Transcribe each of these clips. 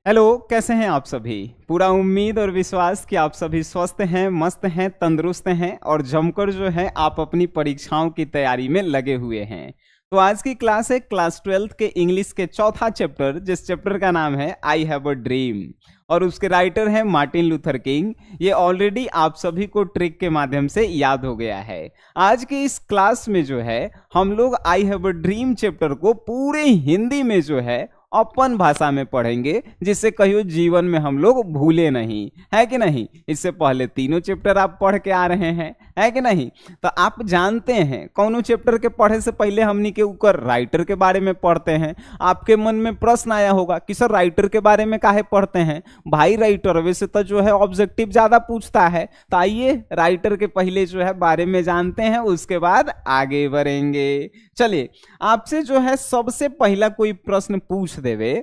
Hello, कैसे हैं आप सभी। पूरा उम्मीद और विश्वास कि आप सभी स्वस्थ हैं, मस्त हैं, तंदुरुस्त हैं और जमकर जो है आप अपनी परीक्षाओं की तैयारी में लगे हुए हैं। तो आज की क्लास है क्लास 12 के इंग्लिश के चौथा चैप्टर, जिस चैप्टर का नाम है आई हैव अ ड्रीम और उसके राइटर हैं मार्टिन लूथर किंग। ये ऑलरेडी आप सभी को ट्रिक के माध्यम से याद हो गया है। आज की इस क्लास में जो है हम लोग I have a dream chapter को पूरे हिंदी में जो है अपन भाषा में पढ़ेंगे, जिससे कहियो जीवन में हम लोग भूले नहीं, है कि नहीं। इससे पहले तीनों चैप्टर आप पढ़ के आ रहे हैं, है कि नहीं। तो आप जानते हैं कौनों चैप्टर के पढ़े से पहले हमनी के ऊपर राइटर के बारे में पढ़ते हैं। आपके मन में प्रश्न आया होगा कि सर राइटर के बारे में काहे पढ़ते हैं भाई। राइटर वैसे तो जो है ऑब्जेक्टिव ज्यादा पूछता है, तो आइए राइटर के पहले जो है बारे में जानते हैं, उसके बाद आगे बढ़ेंगे। चलिए आपसे जो है सबसे पहला कोई प्रश्न पूछ देवे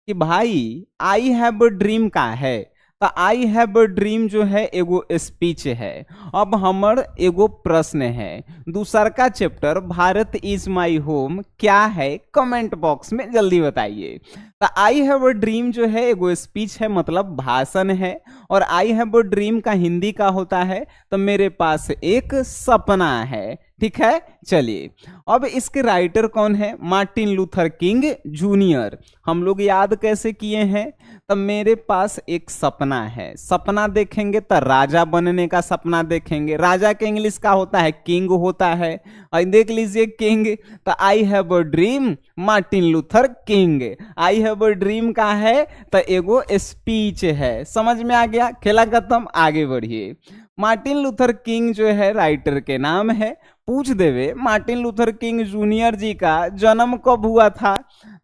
कि भाई आई हैव अ ड्रीम का है। तो आई हैव अ ड्रीम जो है एगो स्पीच है। अब हमर एगो प्रश्न है, दूसर का chapter Bharat is my home क्या है, कमेंट बॉक्स में जल्दी बताइए। तो आई हैव अ ड्रीम जो है एगो स्पीच है, मतलब भाषण है। और आई हैव अ ड्रीम का हिंदी का होता है तो मेरे पास एक सपना है। ठीक है, चलिए अब इसके राइटर कौन है, मार्टिन लूथर किंग जूनियर। हम लोग याद कैसे किए हैं, तब मेरे पास एक सपना है। सपना देखेंगे तो राजा बनने का सपना देखेंगे। राजा के इंग्लिश का होता है किंग होता है, और देख लीजिए किंग। तो I have a dream Martin Luther king. I have a dream का है तो एगो स्पीच है। समझ में आ गया, खेला खत्म, आगे बढ़िए। मार्टिन लूथर किंग जो है राइटर के नाम है। पूछ देवे मार्टिन लूथर किंग जूनियर जी का जन्म कब हुआ था,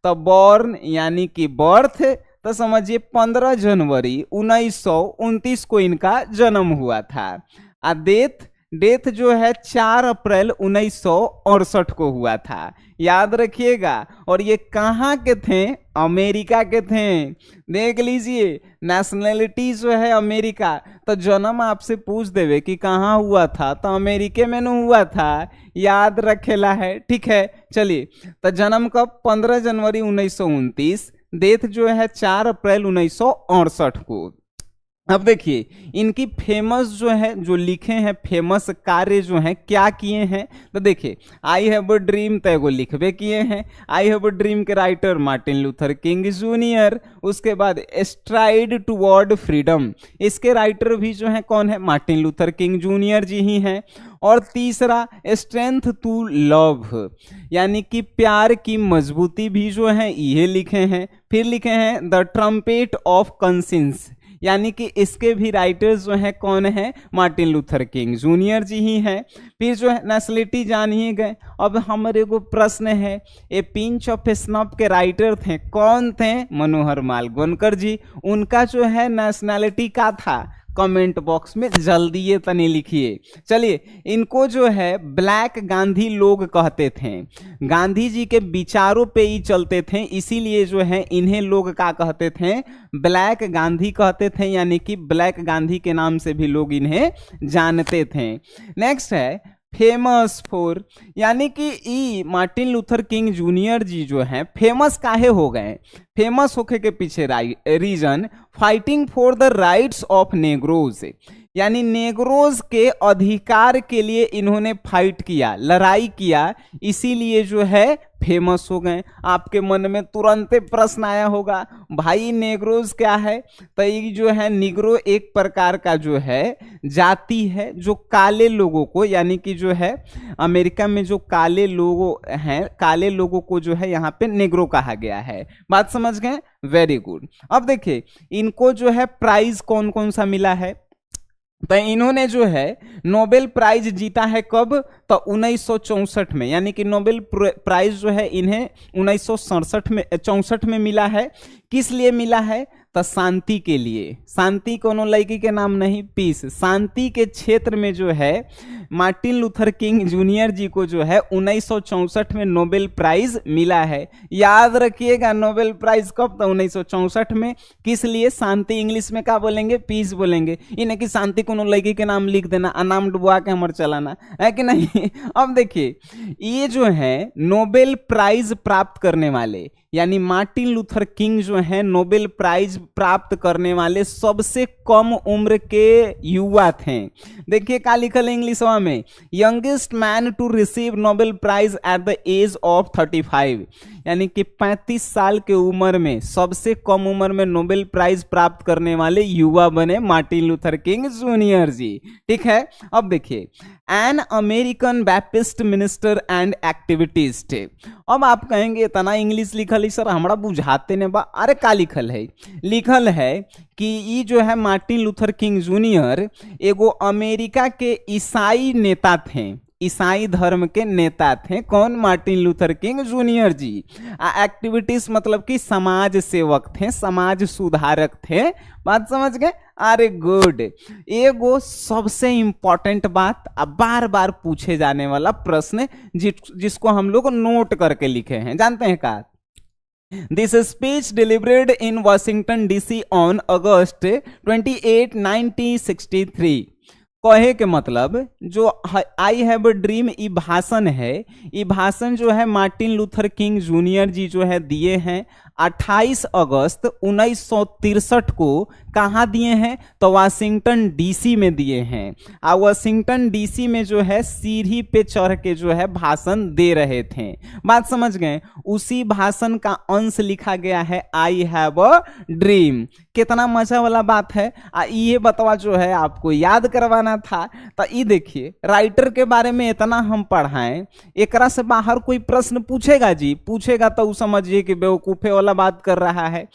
तो बॉर्न यानी कि बर्थ, तो समझिए 15 जनवरी 1929 को इनका जन्म हुआ था। आ डेथ जो है 4 अप्रैल 1968 को हुआ था, याद रखिएगा। और ये कहाँ के थे, अमेरिका के थे। देख लीजिए नेशनैलिटी जो है अमेरिका। तो जन्म आपसे पूछ देवे कि कहाँ हुआ था, तो अमेरिका में न हुआ था, याद रखेला है। ठीक है, चलिए तो जन्म कब, 15 जनवरी 1929। डेथ जो है 4 अप्रैल 1968 को। अब देखिए इनकी फेमस जो है, जो लिखे हैं फेमस कार्य जो हैं क्या किए हैं, तो देखिए आई हैव अ ड्रीम तो एगो लिखबे किए हैं। आई हैव अ ड्रीम के writer Martin Luther King junior. उसके बाद स्ट्राइड टुवर्ड फ्रीडम, इसके राइटर भी जो है कौन है, मार्टिन लूथर किंग जूनियर जी ही हैं। और तीसरा स्ट्रेंथ टू लव, यानी कि प्यार की मजबूती भी जो है ये लिखे हैं। फिर लिखे हैं द ट्रम्पेट ऑफ कंसिंस, यानी कि इसके भी राइटर्स जो हैं कौन है, मार्टिन लूथर किंग जूनियर जी ही हैं। फिर जो है नेशनलिटी जान ही गए। अब हमारे को प्रश्न है, ए पिंच ऑफ स्नफ के राइटर थे, कौन थे, मनोहर माल गोनकर जी। उनका जो है नेशनलिटी का था, कमेंट बॉक्स में जल्दी ये तनी लिखिए। चलिए इनको जो है ब्लैक गांधी लोग कहते थे, गांधी जी के विचारों पे ही चलते थे, इसीलिए जो है इन्हें लोग क्या कहते थे, ब्लैक गांधी कहते थे, यानी कि ब्लैक गांधी के नाम से भी लोग इन्हें जानते थे। नेक्स्ट है फेमस फॉर, यानी कि ई मार्टिन लूथर किंग जूनियर जी जो हैं फेमस काहे हो गए। फेमस होके के पीछे reason, fighting for the rights of negroes, यानी नेग्रोज के अधिकार के लिए इन्होंने फाइट किया, लड़ाई किया, इसीलिए जो है फेमस हो गए। आपके मन में तुरंत प्रश्न आया होगा भाई नेग्रोज क्या है, तो ये जो है निग्रो एक प्रकार का जो है जाति है, जो काले लोगों को, यानी कि जो है अमेरिका में जो काले लोग हैं, काले लोगों को जो है यहाँ पे नेग्रो कहा गया है। बात समझ गए, वेरी गुड। अब देखिए इनको जो है प्राइज कौन कौन सा मिला है, तो इन्होंने जो है नोबेल प्राइज जीता है कब, तो 1964 में, यानी कि नोबेल प्राइज जो है इन्हें 1967 में मिला है। किस लिए मिला है, तो शांति के लिए। शांति कोनो लड़की के नाम नहीं, पीस, शांति के क्षेत्र में जो है मार्टिन लूथर किंग जूनियर जी को जो है 1964 में नोबेल प्राइज मिला है। याद रखिएगा नोबेल प्राइज कब, तो 1964 में। किस लिए, शांति इंग्लिश में क्या बोलेंगे, पीस बोलेंगे। इन्हें कि शांति कोनो लड़की के नाम लिख देना, नाम डुबवा के हमर चलाना है कि नहीं। अब देखिए ये जो है नोबेल प्राइज प्राप्त करने वाले, यानी मार्टिन लूथर किंग जो है नोबेल प्राइज प्राप्त करने वाले सबसे कम उम्र के युवा थे। देखिए क्या लिखल है इंग्लिश में, youngest man to receive Nobel prize at the age of 35, यानी कि 35 साल के उम्र में सबसे कम उम्र में नोबेल प्राइज प्राप्त करने वाले युवा बने Martin Luther King junior ji. ठीक है, अब देखिए, an American Baptist minister and activist. अब आप कहेंगे इतना इंग्लिश लिखल है सर, हमारा बुझाते ने बा। अरे का लिखल है, लिखल है कि ये जो है मार्टिन लूथर किंग जूनियर एगो अमेरिका के ईसाई नेता थे, ईसाई धर्म के नेता थे। कौन? मार्टिन लूथर किंग जूनियर जी। एक्टिविटीज मतलब कि समाज सेवक थे, समाज सुधारक थे। बात समझ गए? अरे गुड। एगो सबसे इंपॉर्टेंट बात, अब बार बार पूछे जाने वाला प्रश्न जिसको हम लोग नोट करके लिखे हैं, जानते हैं का? This speech delivered in Washington DC on August 28, 1963। कहे के मतलब जो आई हैव अ ड्रीम ई भाषण है, ये भाषण जो है मार्टिन लूथर किंग जूनियर जी जो है दिए हैं 28 अगस्त 1963 को। कहाँ दिए हैं? तो वाशिंगटन डीसी में दिए हैं। वाशिंगटन डीसी में जो है सीढ़ी पे चढ़ के जो है भाषण दे रहे थे। बात समझ गए? उसी भाषण का अंश लिखा गया है आई हैव अ ड्रीम। कितना मजा वाला बात है। ये बतवा जो है आपको याद करवाना था। तो ये देखिए, राइटर के बारे में इतना हम पढ़ाएं, एकरा से बाहर कोई प्रश्न पूछेगा जी, पूछेगा तो समझिए कि बेवकूफे वाला बात कर रहा है।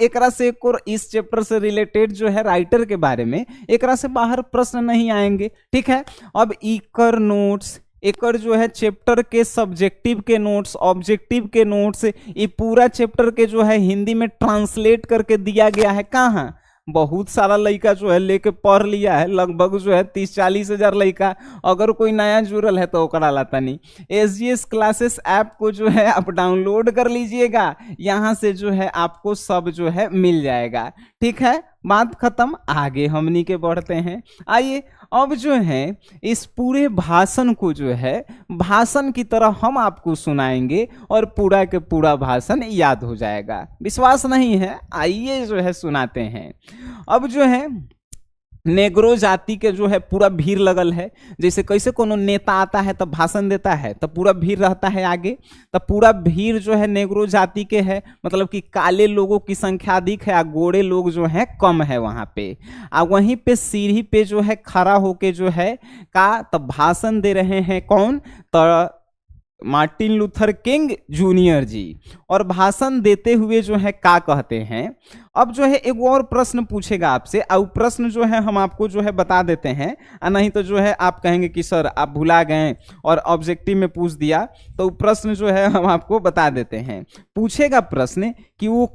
एकरा से एक और इस चैप्टर से रिलेटेड जो है राइटर के बारे में, एकरा से बाहर प्रश्न नहीं आएंगे। ठीक है, अब इकर नोट्स, एकर जो है चैप्टर के सब्जेक्टिव के नोट्स, ऑब्जेक्टिव के नोट्स, ये पूरा चैप्टर के जो है हिंदी में ट्रांसलेट करके दिया गया है। कहाँ? बहुत सारा लड़का जो है लेके पढ़ लिया है, लगभग जो है 30-40 हजार लड़का। अगर कोई नया जुड़ल है तो ओकरा लाता नहीं। SGS क्लासेस ऐप को जो है आप डाउनलोड कर लीजिएगा, यहाँ से जो है आपको सब जो है मिल जाएगा। ठीक है, बात खत्म। आगे हमनी के बढ़ते हैं। आइए अब जो है इस पूरे भाषण को जो है भाषण की तरह हम आपको सुनाएंगे और पूरा के पूरा भाषण याद हो जाएगा। विश्वास नहीं है? आइए जो है सुनाते हैं। अब जो है नेग्रो जाति के जो है पूरा भीड़ लगल है। जैसे कैसे कोनो नेता आता है तब भाषण देता है तब पूरा भीड़ रहता है आगे, तब पूरा भीड़ जो है नेग्रो जाति के है, मतलब कि काले लोगों की संख्या अधिक है, गोरे लोग जो है कम है वहां पे। वहीं पे सीढ़ी पे जो है खड़ा होके जो है का तब भाषण दे रहे हैं। कौन? तो मार्टिन लूथर किंग जूनियर जी। और भाषण देते हुए जो है का कहते हैं। अब जो है एक और प्रश्न पूछेगा आपसे, और प्रश्न जो है हम आपको जो है बता देते हैं, नहीं तो जो है आप कहेंगे कि सर आप भुला गए और ऑब्जेक्टिव में पूछ दिया। तो प्रश्न जो है हम आपको बता देते हैं। पूछेगा प्रश्न कि वो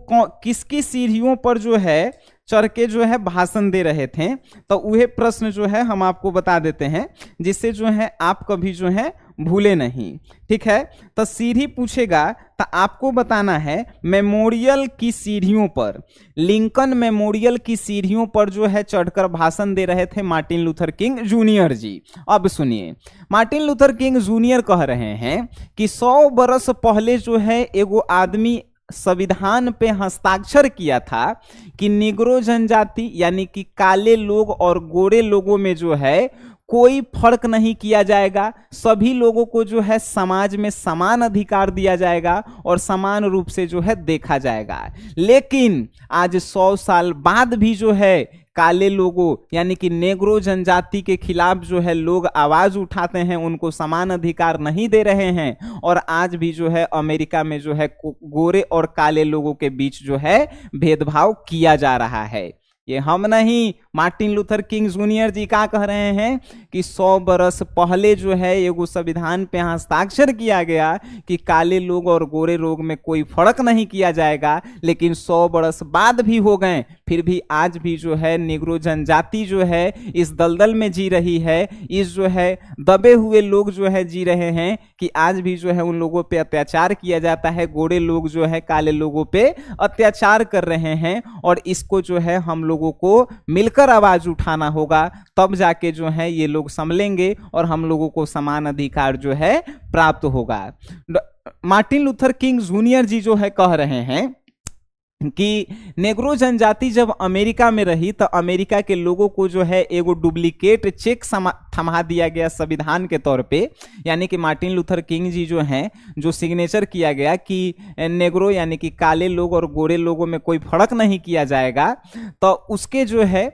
किसकी सीढ़ियों पर जो है चढ़ के जो है भाषण दे रहे थे। तो वह प्रश्न जो है हम आपको बता देते हैं, जिससे जो है आप कभी जो है भूले नहीं। ठीक है, तो सीढ़ी पूछेगा तो आपको बताना है मेमोरियल की सीढ़ियों पर, लिंकन मेमोरियल की सीढ़ियों पर जो है चढ़कर भाषण दे रहे थे मार्टिन लूथर किंग जूनियर जी। अब सुनिए, मार्टिन लूथर किंग जूनियर कह रहे हैं कि 100 बरस पहले जो है एगो आदमी संविधान पे हस्ताक्षर किया था कि निग्रो जनजाति यानी कि काले लोग और गोरे लोगों में जो है कोई फर्क नहीं किया जाएगा, सभी लोगों को जो है समाज में समान अधिकार दिया जाएगा और समान रूप से जो है देखा जाएगा। लेकिन आज 100 साल बाद भी जो है काले लोगों यानी कि नेग्रो जनजाति के खिलाफ जो है लोग आवाज उठाते हैं, उनको समान अधिकार नहीं दे रहे हैं। और आज भी जो है अमेरिका में जो है गोरे और काले लोगों के बीच जो है भेदभाव किया जा रहा है। ये हम नहीं, मार्टिन लूथर किंग जूनियर जी क्या कह रहे हैं कि 100 बरस पहले जो है एगो संविधान पे हस्ताक्षर किया गया कि काले लोग और गोरे लोग में कोई फर्क नहीं किया जाएगा। लेकिन 100 बरस बाद भी हो गए, फिर भी आज भी जो है निग्रो जनजाति जो है इस दलदल में जी रही है, इस जो है दबे हुए लोग जो है जी रहे हैं कि आज भी जो है उन लोगों पे अत्याचार किया जाता है। गोरे लोग जो है काले लोगों पे अत्याचार कर रहे हैं और इसको जो है हम लोगों को मिलकर मिलकर आवाज उठाना होगा, तब जाके जो है ये लोग संभलेंगे और हम लोगों को समान अधिकार जो है प्राप्त होगा। मार्टिन लूथर किंग जूनियर जी जो है कह रहे हैं कि नेग्रो जनजाति जब अमेरिका में रही तो अमेरिका के लोगों को जो है एगो डुप्लीकेट चेक थमा दिया गया संविधान के तौर पे, यानी कि मार्टिन लूथर किंग जी जो हैं जो सिग्नेचर किया गया कि नेग्रो यानी कि काले लोग और गोरे लोगों में कोई फर्क नहीं किया जाएगा, तो उसके जो है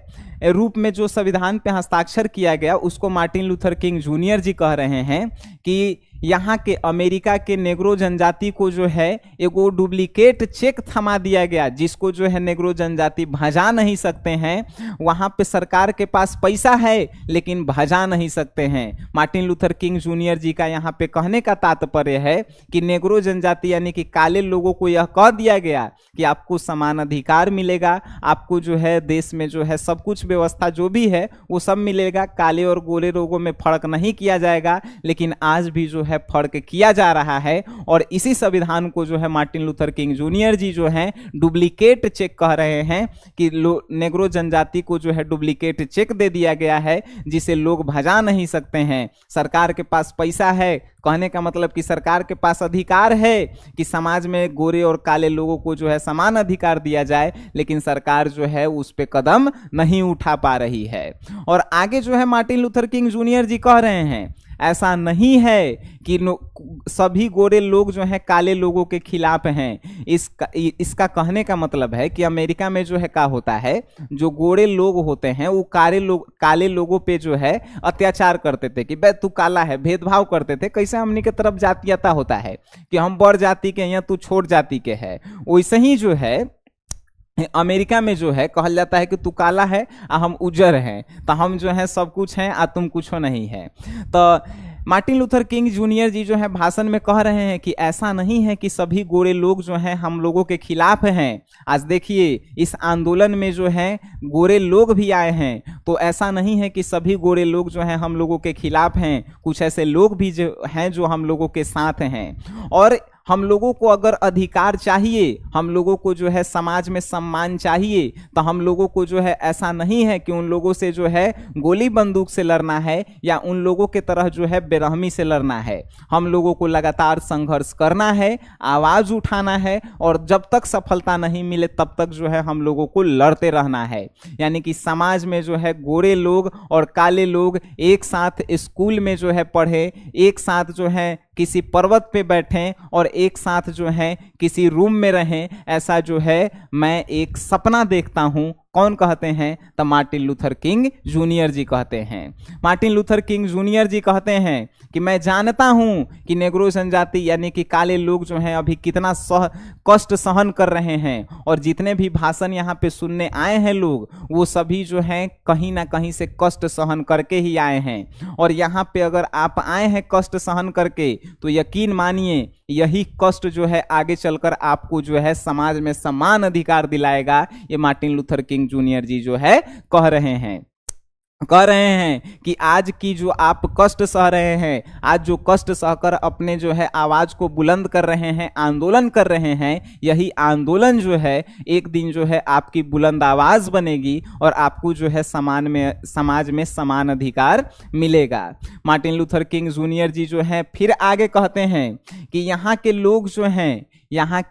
रूप में जो संविधान पे हस्ताक्षर किया गया उसको मार्टिन लूथर किंग जूनियर जी कह रहे हैं कि यहाँ के अमेरिका के नेग्रो जनजाति को जो है एगो डुप्लीकेट चेक थमा दिया गया, जिसको जो है नेग्रो जनजाति भजा नहीं सकते हैं। वहाँ पे सरकार के पास पैसा है लेकिन भजा नहीं सकते हैं। मार्टिन लूथर किंग जूनियर जी का यहाँ पे कहने का तात्पर्य है कि नेग्रो जनजाति यानी कि काले लोगों को यह कह दिया गया कि आपको समान अधिकार मिलेगा, आपको जो है देश में जो है सब कुछ व्यवस्था जो भी है वो सब मिलेगा, काले और गोरे लोगों में फर्क नहीं किया जाएगा। लेकिन आज भी जो है फर्क किया जा रहा है और इसी संविधान को जो है मार्टिन लूथर किंग जूनियर जी जो है डुप्लीकेट चेक कह रहे हैं कि नेग्रो जनजाति को जो है डुप्लीकेट चेक दे दिया गया है जिसे लोग भजा नहीं सकते हैं। सरकार के पास पैसा है, कहने का मतलब कि सरकार के पास अधिकार है कि समाज में गोरे और काले लोगों को जो है समान अधिकार दिया जाए, लेकिन सरकार जो है उस पे कदम नहीं उठा पा रही है। और आगे जो है मार्टिन लूथर किंग जूनियर जी कह रहे हैं ऐसा नहीं है कि सभी गोरे लोग जो हैं काले लोगों के खिलाफ हैं। इसका कहने का मतलब है कि अमेरिका में जो है क्या होता है, जो गोरे लोग होते हैं वो काले लोगों पे जो है अत्याचार करते थे कि बे तू काला है, भेदभाव करते थे। कैसे हमनी के तरफ जातीयता होता है कि हम बड़ जाति के हैं, तू छोट जाति के है, वैसे ही जो है अमेरिका में जो है कहल जाता है कि तू काला है आ हम उजर हैं, तो हम जो है सब कुछ हैं आ तुम कुछ नहीं है। तो मार्टिन लूथर किंग जूनियर जी जो है भाषण में कह रहे हैं कि ऐसा नहीं है कि सभी गोरे लोग जो हैं हम लोगों के खिलाफ हैं। आज देखिए इस आंदोलन में जो है गोरे लोग भी आए हैं, तो ऐसा नहीं है कि सभी गोरे लोग जो हैं हम लोगों के खिलाफ हैं, कुछ ऐसे लोग भी जो हैं जो हम लोगों के साथ हैं। और हम लोगों को अगर अधिकार चाहिए, हम लोगों को जो है समाज में सम्मान चाहिए, तो हम लोगों को जो है ऐसा नहीं है कि उन लोगों से जो है गोली बंदूक से लड़ना है या उन लोगों के तरह जो है बेरहमी से लड़ना है। हम लोगों को लगातार संघर्ष करना है, आवाज उठाना है और जब तक सफलता नहीं मिले तब तक जो है हम लोगों को लड़ते रहना है। यानी कि समाज में जो है गोरे लोग और काले लोग एक साथ स्कूल में जो है पढ़े, एक साथ जो है किसी पर्वत पे बैठें और एक साथ जो है किसी रूम में रहें, ऐसा जो है मैं एक सपना देखता हूं। कौन कहते हैं? तो मार्टिन लूथर किंग जूनियर जी कहते हैं। मार्टिन लूथर किंग जूनियर जी कहते हैं कि मैं जानता हूं कि नेग्रो जनजाति यानी कि काले लोग जो हैं अभी कितना कष्ट सहन कर रहे हैं, और जितने भी भाषण यहाँ पे सुनने आए हैं लोग, वो सभी जो हैं कहीं ना कहीं से कष्ट सहन करके ही आए हैं। और यहाँ पे अगर आप आए हैं कष्ट सहन करके, तो यकीन मानिए यही कष्ट जो है आगे चलकर आपको जो है समाज में समान अधिकार दिलाएगा। ये मार्टिन लूथर किंग जूनियर जी जो है कह रहे हैं कि आज की जो आप कष्ट सह रहे हैं, आज जो कष्ट सहकर अपने जो है आवाज को बुलंद कर रहे हैं, आंदोलन कर रहे हैं, यही आंदोलन जो है एक दिन जो है आपकी बुलंद आवाज बनेगी और आपको जो है समाज में समान अधिकार मिलेगा। मार्टिन लूथर किंग जूनियर जी जो है फिर आगे कहते हैं कि यहाँ के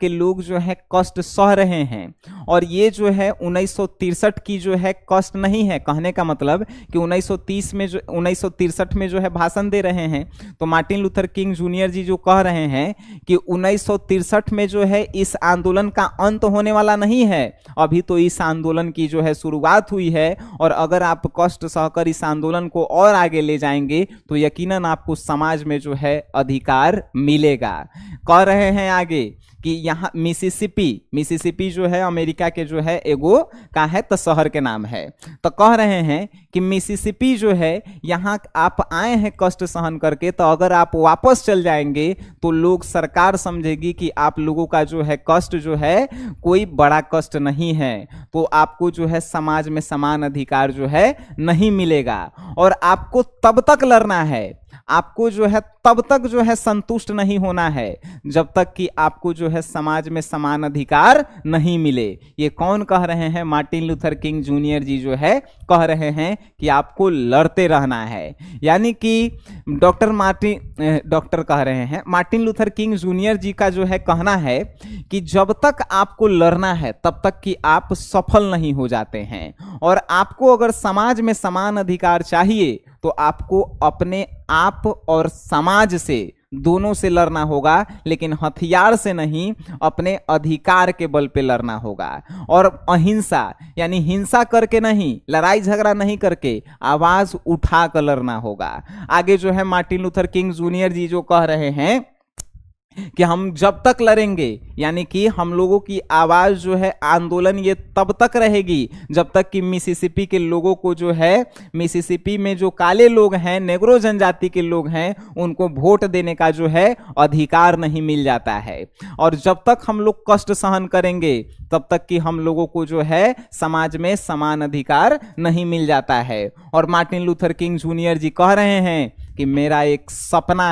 लोग जो है कष्ट सह रहे हैं, और ये जो है 1963 की जो है कष्ट नहीं है। कहने का मतलब कि 1963 में जो है भाषण दे रहे हैं, तो मार्टिन लूथर किंग जूनियर जी जो कह रहे हैं कि 1963 में जो है इस आंदोलन का अंत होने वाला नहीं है, अभी तो इस आंदोलन की जो है शुरुआत हुई है। और अगर आप कष्ट सहकर इस आंदोलन को और आगे ले जाएंगे तो यकीनन आपको समाज में जो है अधिकार मिलेगा। कह रहे हैं आगे कि यहाँ मिसिसिपी जो है अमेरिका के जो है एगो का है तो शहर के नाम है, तो कह रहे हैं कि मिसिसिपी जो है यहाँ आप आए हैं कष्ट सहन करके, तो अगर आप वापस चल जाएंगे तो लोग सरकार समझेगी कि आप लोगों का जो है कष्ट जो है कोई बड़ा कष्ट नहीं है, तो आपको जो है समाज में समान अधिकार जो है नहीं मिलेगा। और आपको तब तक लड़ना है, आपको जो है तब तक जो है संतुष्ट नहीं होना है जब तक कि आपको जो है समाज में समान अधिकार नहीं मिले। ये कौन कह रहे हैं? मार्टिन लूथर किंग जूनियर जी जो है कह रहे हैं कि आपको लड़ते रहना है। यानी कि डॉक्टर कह रहे हैं, मार्टिन लूथर किंग जूनियर जी का जो है कहना है कि जब तक आपको लड़ना है तब तक कि आप सफल नहीं हो जाते हैं। और आपको अगर समाज में समान अधिकार चाहिए तो आपको अपने आप और समाज से, दोनों से लड़ना होगा, लेकिन हथियार से नहीं, अपने अधिकार के बल पे लड़ना होगा। और अहिंसा यानी हिंसा करके नहीं, लड़ाई झगड़ा नहीं करके, आवाज उठा कर लड़ना होगा। आगे जो है मार्टिन लूथर किंग जूनियर जी जो कह रहे हैं कि हम जब तक लड़ेंगे, यानी कि हम लोगों की आवाज जो है, आंदोलन ये तब तक रहेगी जब तक कि मिसिसिपी के लोगों को जो है, मिसिसिपी में जो काले लोग हैं, नेग्रो जनजाति के लोग हैं, उनको वोट देने का जो है अधिकार नहीं मिल जाता है। और जब तक हम लोग कष्ट सहन करेंगे तब तक कि हम लोगों को जो है समाज में समान अधिकार नहीं मिल जाता है। और मार्टिन लूथर किंग जूनियर जी कह रहे हैं कि मेरा एक सपना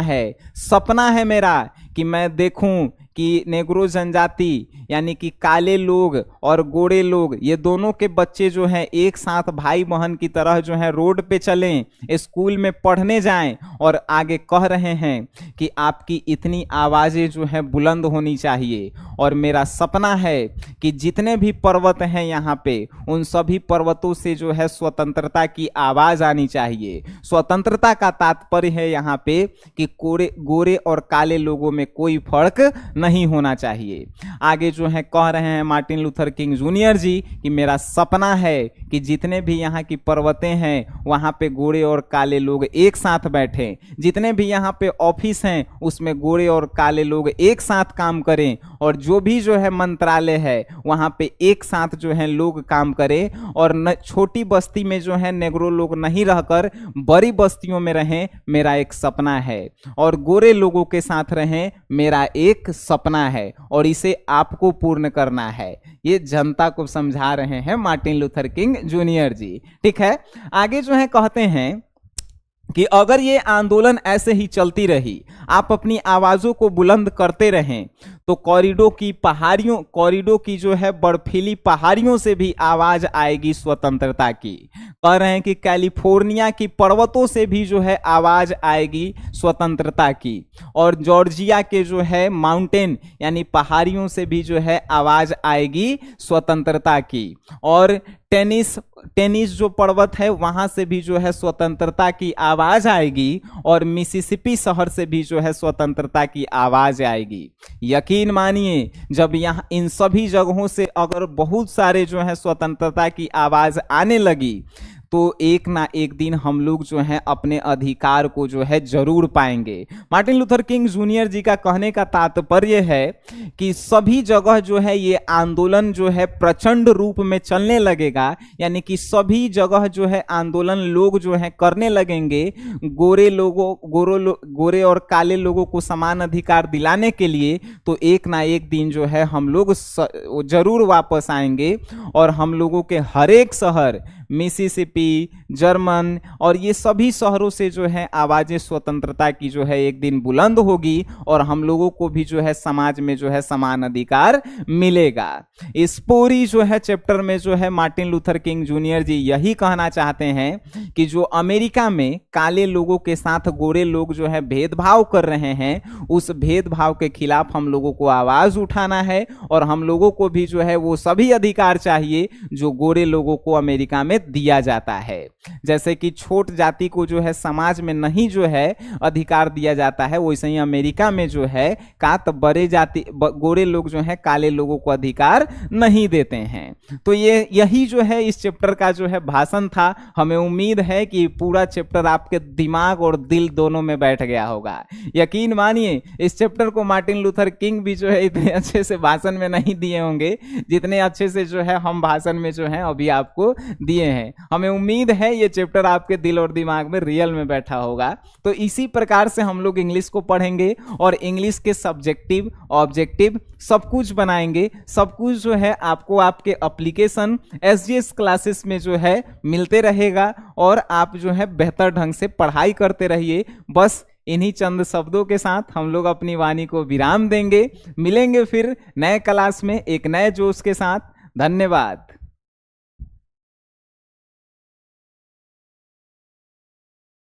है मेरा कि मैं देखूं कि नेग्रो जनजाति यानी कि काले लोग और गोरे लोग, ये दोनों के बच्चे जो हैं एक साथ भाई बहन की तरह जो है रोड पे चलें, स्कूल में पढ़ने जाएं। और आगे कह रहे हैं कि आपकी इतनी आवाज़ें जो है बुलंद होनी चाहिए। और मेरा सपना है कि जितने भी पर्वत हैं यहाँ पे, उन सभी पर्वतों से जो है स्वतंत्रता की आवाज़ आनी चाहिए। स्वतंत्रता का तात्पर्य है यहाँ पे कि गोरे और काले लोगों में कोई फर्क नहीं होना चाहिए। आगे जो है कह रहे हैं मार्टिन लूथर किंग जूनियर जी कि मेरा सपना है कि जितने भी यहाँ की पर्वतें हैं वहाँ पे गोरे और काले लोग एक साथ बैठें, जितने भी यहाँ पे ऑफिस हैं उसमें गोरे और काले लोग एक साथ काम करें, और जो भी जो है मंत्रालय है वहाँ पे एक साथ जो है लोग काम करें। और छोटी बस्ती में जो है नेग्रो लोग नहीं रहकर बड़ी बस्तियों में रहें, मेरा एक सपना है। और गोरे लोगों के साथ रहें, मेरा एक सपना है, और इसे आपको पूर्ण करना है। ये जनता को समझा रहे हैं Martin Luther King junior ji. ठीक है, आगे जो है कहते हैं कि अगर ये आंदोलन ऐसे ही चलती रही, आप अपनी आवाजों को बुलंद करते रहें, तो कॉरिडोर की जो है बर्फीली पहाड़ियों से भी आवाज आएगी स्वतंत्रता की। कह रहे हैं कि कैलिफोर्निया की पर्वतों से भी जो है आवाज आएगी स्वतंत्रता की। और जॉर्जिया के जो है माउंटेन यानी पहाड़ियों से भी जो है आवाज आएगी स्वतंत्रता की। और टेनिस जो पर्वत है वहां से भी जो है स्वतंत्रता की आवाज आएगी। और मिसिसिपी शहर से भी जो है स्वतंत्रता की आवाज आएगी। यकीन मानिए, जब यहाँ इन सभी जगहों से अगर बहुत सारे जो है स्वतंत्रता की आवाज आने लगी, तो एक ना एक दिन हम लोग जो हैं अपने अधिकार को जो है जरूर पाएंगे। मार्टिन लूथर किंग जूनियर जी का कहने का तात्पर्य है कि सभी जगह जो है ये आंदोलन जो है प्रचंड रूप में चलने लगेगा, यानी कि सभी जगह जो है आंदोलन लोग जो है करने लगेंगे गोरे और काले लोगों को समान अधिकार दिलाने के लिए। तो एक ना एक दिन जो है हम लोग जरूर वापस आएंगे, और हम लोगों के हर एक शहर, मिसिसिपी, जर्मन और ये सभी शहरों से जो है आवाजें स्वतंत्रता की जो है एक दिन बुलंद होगी, और हम लोगों को भी जो है समाज में जो है समान अधिकार मिलेगा। इस पूरी जो है चैप्टर में जो है मार्टिन लूथर किंग जूनियर जी यही कहना चाहते हैं कि जो अमेरिका में काले लोगों के साथ गोरे लोग जो है भेदभाव कर रहे हैं, उस भेदभाव के खिलाफ हम लोगों को आवाज उठाना है, और हम लोगों को भी जो है वो सभी अधिकार चाहिए जो गोरे लोगों को अमेरिका में दिया जाता है। जैसे कि छोट जाति को जो है समाज में नहीं जो है अधिकार दिया जाता है, वैसे ही अमेरिका में जो है बड़े जाति गोरे लोग जो है काले लोगों को अधिकार नहीं देते हैं। तो ये यही जो है इस चैप्टर का जो है भाषण था। हमें उम्मीद है कि पूरा चैप्टर आपके दिमाग और दिल दोनों में बैठ गया होगा। यकीन मानिए, इस चैप्टर को मार्टिन लूथर किंग भी जो है इतने अच्छे से भाषण में नहीं दिए होंगे जितने अच्छे से जो है हम भाषण में जो है अभी आपको दिए हैं। हमें उम्मीद है ये चैप्टर आपके दिल और दिमाग में रियल में बैठा होगा। तो इसी प्रकार से हम लोग इंग्लिश को पढ़ेंगे और इंग्लिश के सब्जेक्टिव, ऑब्जेक्टिव सब कुछ बनाएंगे। सब कुछ जो है आपको आपके एप्लीकेशन एसजीएस क्लासेस में जो है मिलते रहेगा, और आप जो है बेहतर ढंग से पढ़ाई करते रहिए। बस इन्हीं चंद शब्दों के साथ हम लोग अपनी वाणी को विराम देंगे। मिलेंगे फिर नए क्लास में एक नए जोश के साथ। धन्यवाद।